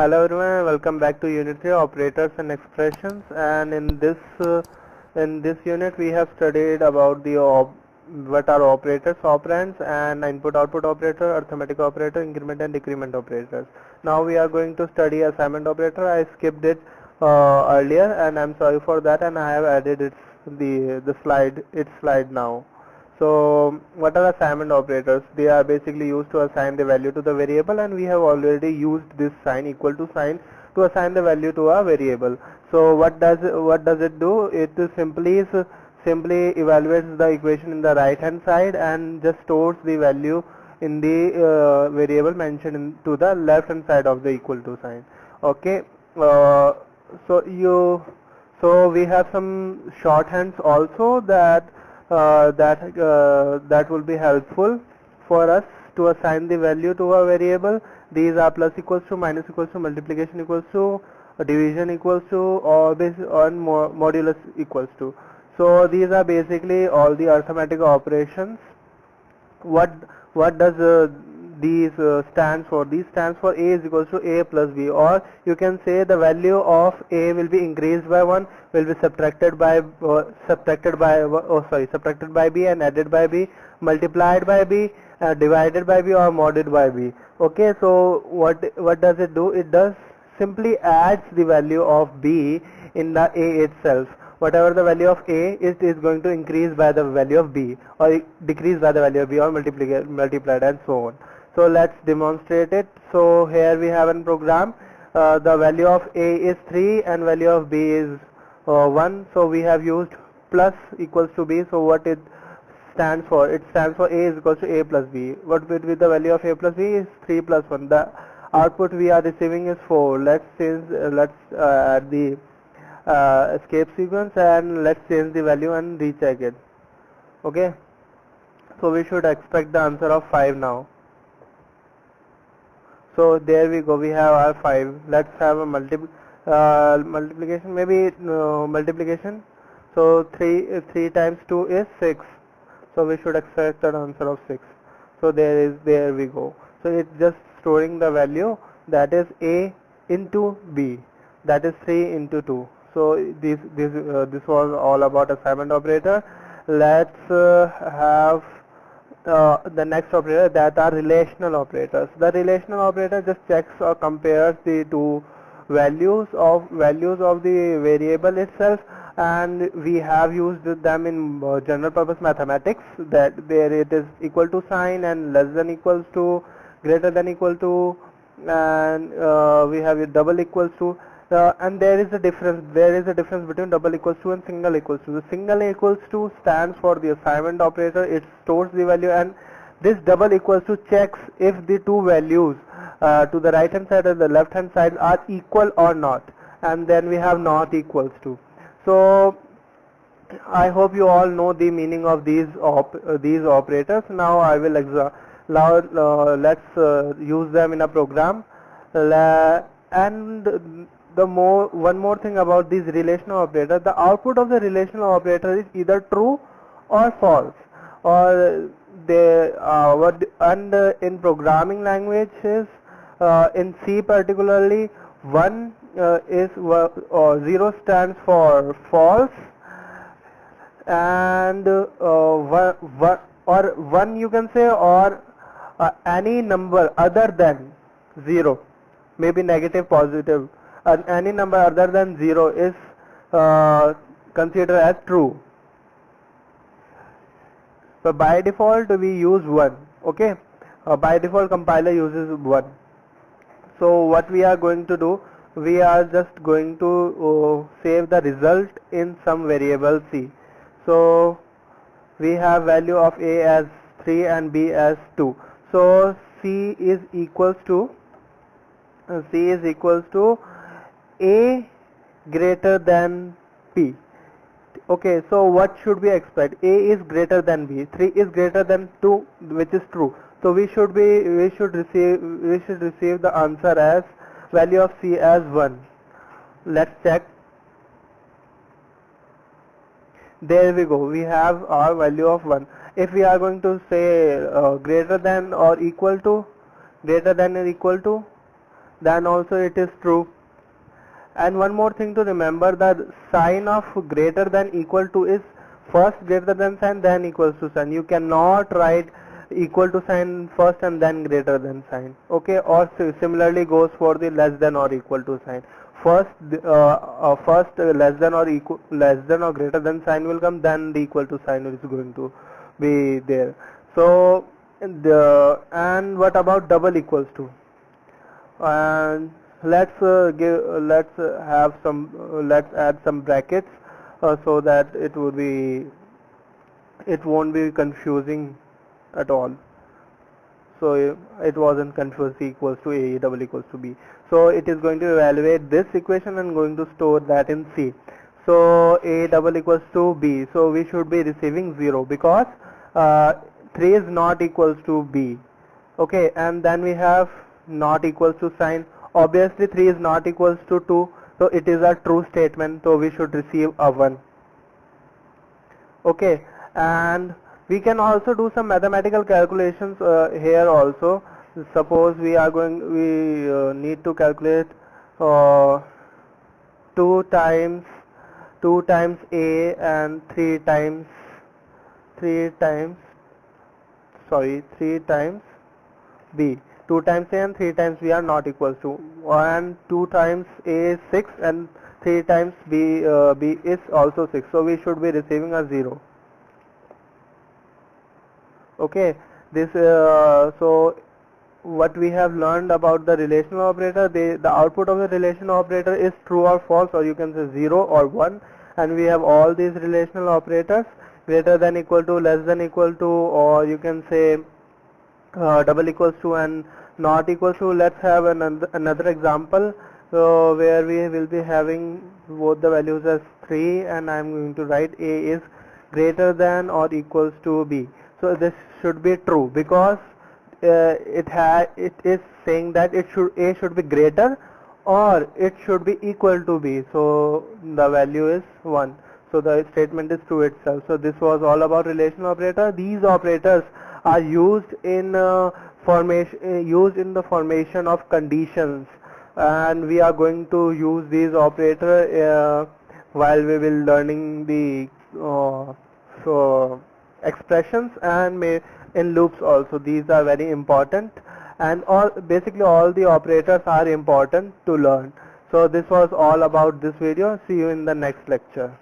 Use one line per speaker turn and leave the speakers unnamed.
Hello everyone, welcome back to Unit 3 Operators and Expressions. And in this unit we have studied about what are operators, operands, and input-output operator, arithmetic operator, increment and decrement operators. Now we are going to study assignment operator. I skipped it earlier, and I'm sorry for that. And I have added its slide now. So what are assignment operators? They are basically used to assign the value to the variable, and we have already used this sign, equal to sign, to assign the value to a variable. So what does it do? It simply evaluates the equation in the right hand side and just stores the value in the variable mentioned to the left hand side of the equal to sign. Okay. uh, so you so we have some shorthands also that will be helpful for us to assign the value to a variable. These are plus equals to, minus equals to, multiplication equals to, division equals to, or modulus equals to. So these are basically all the arithmetic operations. what what does these stands for? These stands for A is equals to A plus B, or you can say the value of A will be increased by 1, will be subtracted by B and added by B, multiplied by B, divided by B, or modded by B. Okay, so what does it do? It does simply adds the value of B in the A itself. Whatever the value of A is going to increase by the value of B, or decrease by the value of B, or multiplied, and so on. So let's demonstrate it. So here we have a program. The value of A is 3 and value of B is 1. So we have used plus equals to B. So what it stands for? It stands for A is equals to A plus B. What will be the value of A plus B? Is 3 plus 1. The output we are receiving is 4. Let's add the escape sequence, and let's change the value and recheck it. Okay, so we should expect the answer of 5 now. So there we go, we have our 5. Let's have a multiplication, maybe multiplication. So 3 times 2 is 6. So we should expect an answer of 6. So there we go. So it's just storing the value, that is A into B, that is 3 into 2. So this was all about assignment operator. Let's have the next operator, that are relational operators. The relational operator just checks or compares the two values of the variable itself, and we have used them in general purpose mathematics, that there it is equal to sign and less than equals to, greater than equal to, and we have a double equals to. And there is a difference between double equals to and single equals to. The single equals to stands for the assignment operator. It stores the value, and this double equals to checks if the two values to the right hand side and the left hand side are equal or not, and then we have not equals to. So I hope you all know the meaning of these operators. Now I will let's use them in a program. And one more thing about these relational operators: the output of the relational operator is either true or false, or in programming languages, in C particularly, 0 stands for false, and 1 you can say, or any number other than 0, maybe negative, positive, any number other than 0 is considered as true. So by default we use 1. Okay, by default compiler uses 1. So what we are going to do, we are just going to save the result in some variable C. So we have value of A as 3 and B as 2. So C is equals to A greater than B. Okay, so what should we expect? A is greater than B. 3 is greater than 2, which is true. So we should receive the answer as value of C as 1. Let's check. There we go. We have our value of 1. If we are going to say greater than or equal to, then also it is true. And one more thing to remember, that sign of greater than equal to is first greater than sign, then equals to sign. You cannot write equal to sign first and then greater than sign. Okay, or similarly goes for the less than or equal to sign. First, less than or equal, less than or greater than sign will come, then the equal to sign is going to be there. So, and what about double equals to? And let's add some brackets so that it won't be confusing at all. So it wasn't confused, C equals to A, double equals to B. So it is going to evaluate this equation and going to store that in C. So A double equals to B. So we should be receiving 0 because 3 is not equals to B. Okay, and then we have not equals to sign. Obviously 3 is not equals to 2. So it is a true statement. So we should receive a 1. Okay, and we can also do some mathematical calculations here also. Suppose we need to calculate uh, 2 times 2 times A and 3 times 3 times B. 2 times A and 3 times B are not equals to 1. 2 times A is 6 and 3 times B is also 6. So we should be receiving a 0. Okay, this so what we have learned about the relational operator, the output of the relational operator is true or false, or you can say 0 or 1, and we have all these relational operators, greater than equal to, less than equal to, or you can say double equals to and not equals to. Let's have another example where we will be having both the values as 3, and I am going to write A is greater than or equals to B. So this should be true because it is saying that A should be greater or it should be equal to B. So the value is 1. So the statement is true itself. So this was all about relational operator. These operators are used in the formation of conditions, and we are going to use these operator while we will learning the expressions and in loops also. These are very important, and basically all the operators are important to learn. So this was all about this video. See you in the next lecture.